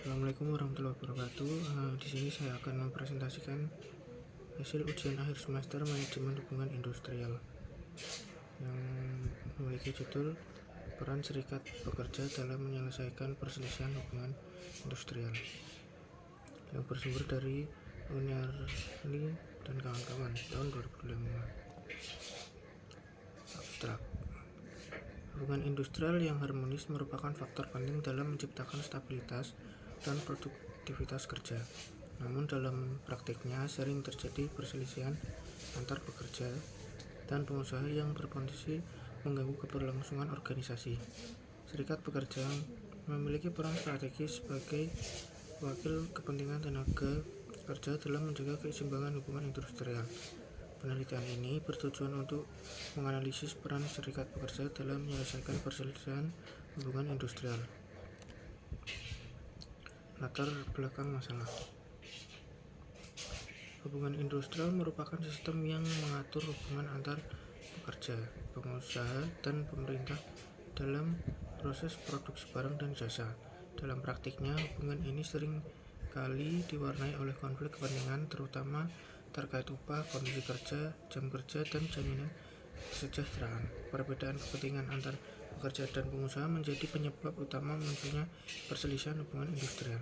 Assalamualaikum warahmatullahi wabarakatuh. Di sini saya akan mempresentasikan hasil ujian akhir semester manajemen hubungan industrial yang memiliki judul peran serikat pekerja dalam menyelesaikan perselisihan hubungan industrial, yang bersumber dari Uniarli dan kawan-kawan tahun 2005. Abstrak. Hubungan industrial yang harmonis merupakan faktor penting dalam menciptakan stabilitas dan produktivitas kerja. Namun dalam praktiknya sering terjadi perselisihan antar pekerja dan pengusaha yang berpotensi mengganggu keberlangsungan organisasi. Serikat pekerja memiliki peran strategis sebagai wakil kepentingan tenaga kerja dalam menjaga keseimbangan hubungan industrial. Penelitian ini bertujuan untuk menganalisis peran serikat pekerja dalam menyelesaikan perselisihan hubungan industrial. Latar belakang masalah. Hubungan industrial merupakan sistem yang mengatur hubungan antar pekerja, pengusaha, dan pemerintah dalam proses produksi barang dan jasa. Dalam praktiknya, hubungan ini sering kali diwarnai oleh konflik kepentingan, terutama terkait upah, kondisi kerja, jam kerja, dan jaminan kesejahteraan. Perbedaan kepentingan antar pekerja dan pengusaha menjadi penyebab utama munculnya perselisihan hubungan industrial.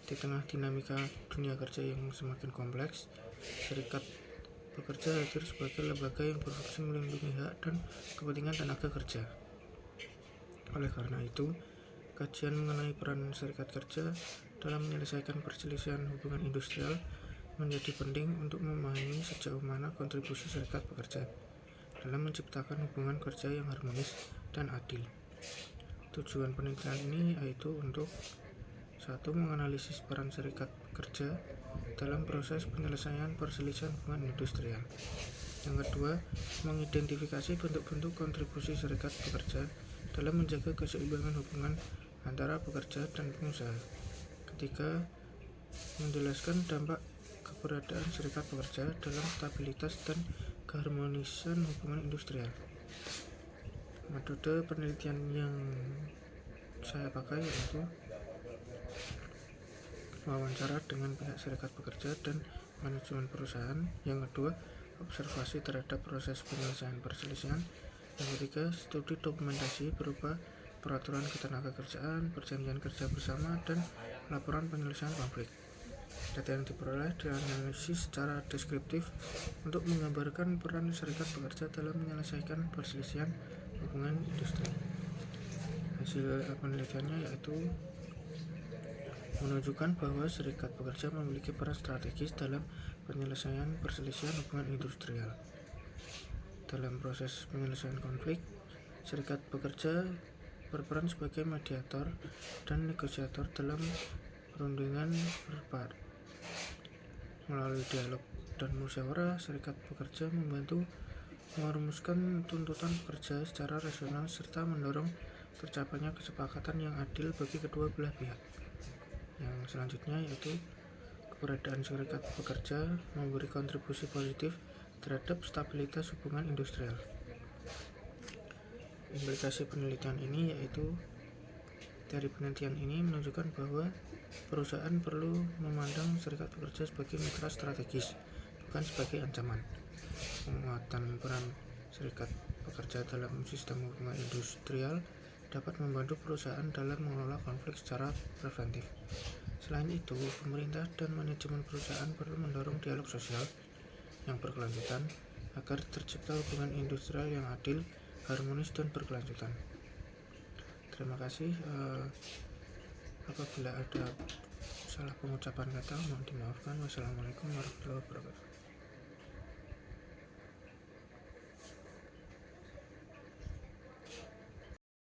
Di tengah dinamika dunia kerja yang semakin kompleks, serikat pekerja hadir sebagai lembaga yang berfungsi melindungi hak dan kepentingan tenaga kerja. Oleh karena itu, kajian mengenai peran serikat kerja dalam menyelesaikan perselisihan hubungan industrial menjadi penting untuk memahami sejauh mana kontribusi serikat pekerja dalam menciptakan hubungan kerja yang harmonis dan adil. Tujuan penelitian ini yaitu untuk 1. Menganalisis peran serikat pekerja dalam proses penyelesaian perselisihan hubungan industrial. Yang kedua, mengidentifikasi bentuk-bentuk kontribusi serikat pekerja dalam menjaga keseimbangan hubungan antara pekerja dan pengusaha. Ketiga, menjelaskan dampak keberadaan serikat pekerja dalam stabilitas dan keharmonisan hubungan industrial. Metode penelitian yang saya pakai yaitu wawancara dengan pihak serikat pekerja dan manajemen perusahaan. Yang kedua, observasi terhadap proses penyelesaian perselisihan. Yang ketiga, studi dokumentasi berupa peraturan ketenagakerjaan, perjanjian kerja bersama, dan laporan penyelesaian konflik. Data yang diperoleh dianalisis secara deskriptif untuk menggambarkan peran serikat pekerja dalam menyelesaikan perselisihan hubungan industri. Hasil penelitiannya yaitu menunjukkan bahwa serikat pekerja memiliki peran strategis dalam penyelesaian perselisihan hubungan industrial. Dalam proses penyelesaian konflik, serikat pekerja berperan sebagai mediator dan negosiator dalam perundingan berpart. Melalui dialog dan musyawarah, serikat pekerja membantu merumuskan tuntutan pekerja secara rasional serta mendorong tercapainya kesepakatan yang adil bagi kedua belah pihak. Yang selanjutnya yaitu keberadaan serikat pekerja memberi kontribusi positif terhadap stabilitas hubungan industrial. Implikasi penelitian ini yaitu dari penelitian ini menunjukkan bahwa perusahaan perlu memandang serikat pekerja sebagai mitra strategis, bukan sebagai ancaman. Penguatan peran serikat pekerja dalam sistem hubungan industrial dapat membantu perusahaan dalam mengelola konflik secara preventif. Selain itu, pemerintah dan manajemen perusahaan perlu mendorong dialog sosial yang berkelanjutan agar tercipta hubungan industrial yang adil, harmonis, dan berkelanjutan. Terima kasih. Apabila ada salah pengucapan kata mohon dimaafkan. Wassalamualaikum warahmatullahi wabarakatuh.